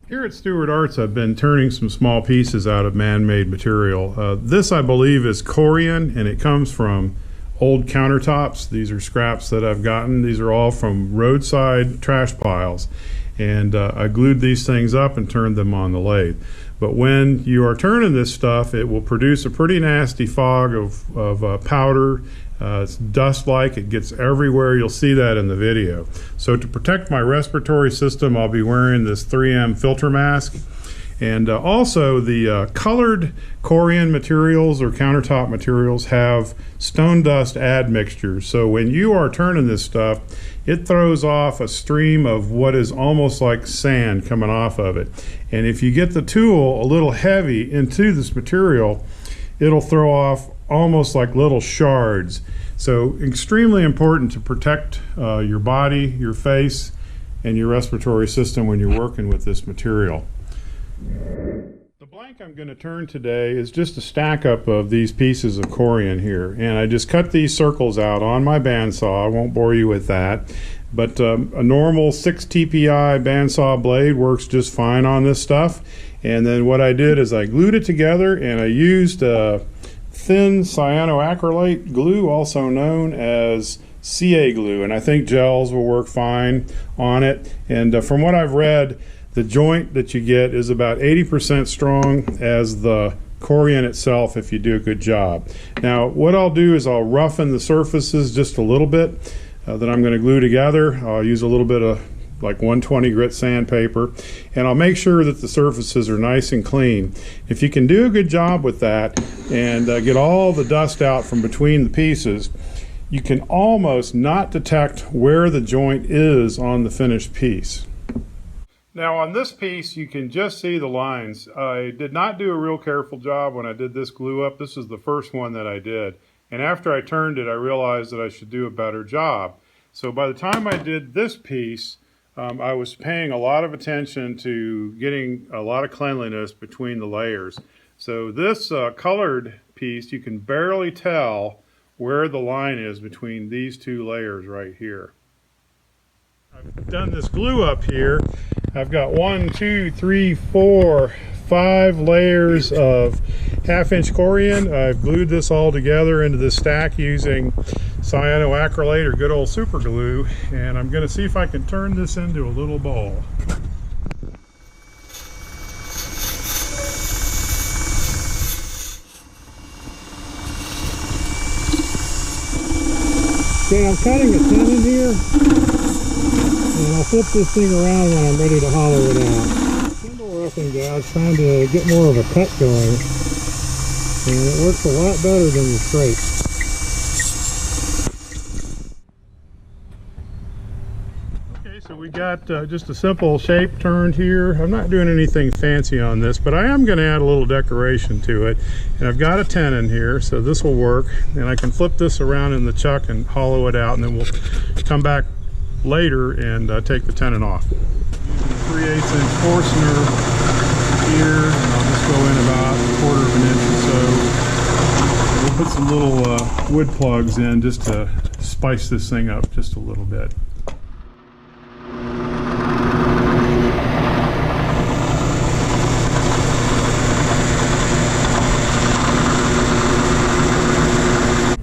Here at Stewart Arts, I've been turning some small pieces out of man-made material. This, I believe, is Corian, and it comes from old countertops. These are scraps that I've gotten. These are all from roadside trash piles. And I glued these things up and turned them on the lathe. But when you are turning this stuff, it will produce a pretty nasty fog of powder. It's dust-like. It gets everywhere. You'll see that in the video. So to protect my respiratory system, I'll be wearing this 3M filter mask. And also the colored Corian materials or countertop materials have stone dust admixtures. So when you are turning this stuff, it throws off a stream of what is almost like sand coming off of it. And if you get the tool a little heavy into this material, it'll throw off almost like little shards. So extremely important to protect your body, your face, and your respiratory system when you're working with this material. The blank I'm going to turn today is just a stack up of these pieces of Corian here, and I just cut these circles out on my bandsaw. I won't bore you with that, but a normal 6 TPI bandsaw blade works just fine on this stuff. And then what I did is I glued it together, and I used thin cyanoacrylate glue, also known as CA glue, and I think gels will work fine on it. And from what I've read, the joint that you get is about 80% strong as the Corian itself if you do a good job. Now what I'll do is I'll roughen the surfaces just a little bit that I'm going to glue together. I'll use a little bit of like 120 grit sandpaper, and I'll make sure that the surfaces are nice and clean. If you can do a good job with that and get all the dust out from between the pieces, you can almost not detect where the joint is on the finished piece. Now on this piece you can just see the lines. I did not do a real careful job when I did this glue up. This is the first one that I did, and after I turned it I realized that I should do a better job. So by the time I did this piece, I was paying a lot of attention to getting a lot of cleanliness between the layers. So this colored piece, you can barely tell where the line is between these two layers right here. I've done this glue up here. I've got 1, 2, 3, 4, 5 layers of 1/2-inch Corian. I've glued this all together into this stack using cyanoacrylate or good old super glue, and I'm going to see if I can turn this into a little ball. Okay, I'm cutting a tenon here, and I'll flip this thing around when I'm ready to hollow it out. Simple roughing gouge, trying to get more of a cut going, and it works a lot better than the straight. Okay, so we got just a simple shape turned here. I'm not doing anything fancy on this, but I am going to add a little decoration to it. And I've got a tenon here, so this will work. And I can flip this around in the chuck and hollow it out, and then we'll come back later and take the tenon off. 3/8 inch Forstner here, and I'll just go in about 1/4 of an inch or so. And we'll put some little wood plugs in just to spice this thing up just a little bit.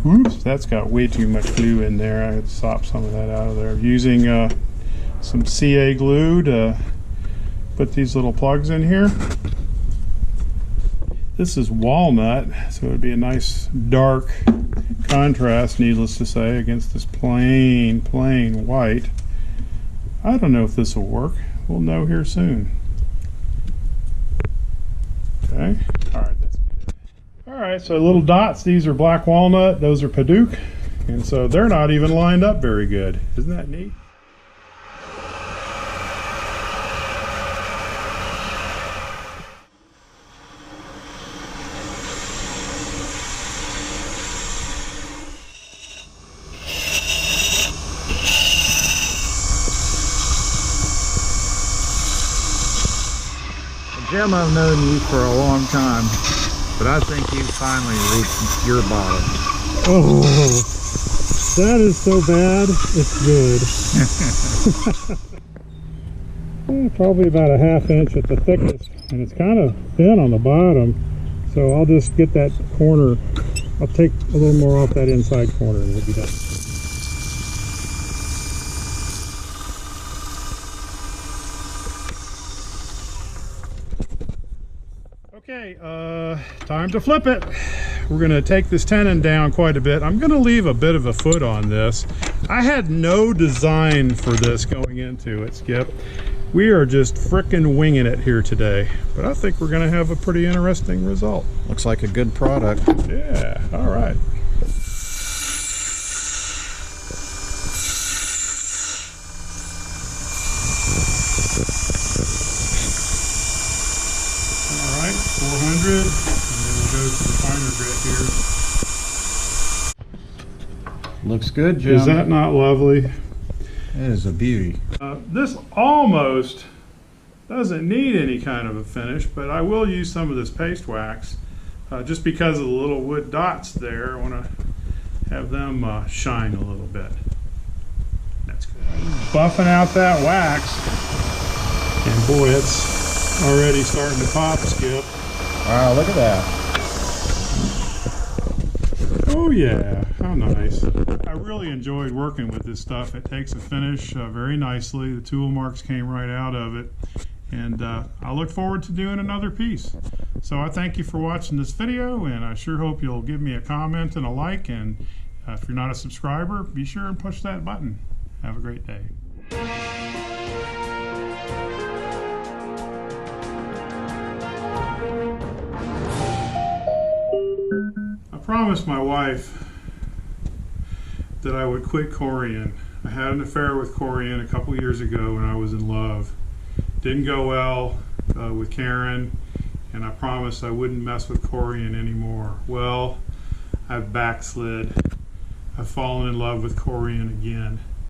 Oops, that's got way too much glue in there. I had to sop some of that out of there. Using some CA glue to put these little plugs in here. This is walnut, so it would be a nice dark contrast, needless to say, against this plain white. I don't know if this will work. We'll know here soon. Okay, all right. Alright, so little dots, these are black walnut, those are Paduke, and so they're not even lined up very good. Isn't that neat? Jim, I've known you for a long time. But I think you finally reached your bottom. Oh, that is so bad, it's good. Probably about a 1/2 inch at the thickest, and it's kind of thin on the bottom, so I'll just get that corner. I'll take a little more off that inside corner and we'll be done. Okay, time to flip it. We're going to take this tenon down quite a bit. I'm going to leave a bit of a foot on this. I had no design for this going into it, Skip. We are just frickin' winging it here today, but I think we're going to have a pretty interesting result. Looks like a good product. Yeah, all right. All right, 400, and then we'll go to the finer grit here. Looks good, Jim. Is that not lovely? That is a beauty. This almost doesn't need any kind of a finish, but I will use some of this paste wax just because of the little wood dots there. I want to have them shine a little bit. That's good. Buffing out that wax, and boy, it's already starting to pop, Skip. Wow, look at that. Oh yeah, how nice. I really enjoyed working with this stuff. It takes a finish very nicely. The tool marks came right out of it. And I look forward to doing another piece. So I thank you for watching this video, and I sure hope you'll give me a comment and a like. And if you're not a subscriber, be sure and push that button. Have a great day. I promised my wife that I would quit Corian. I had an affair with Corian a couple years ago when I was in love. Didn't go well with Karen, and I promised I wouldn't mess with Corian anymore. Well, I've backslid. I've fallen in love with Corian again.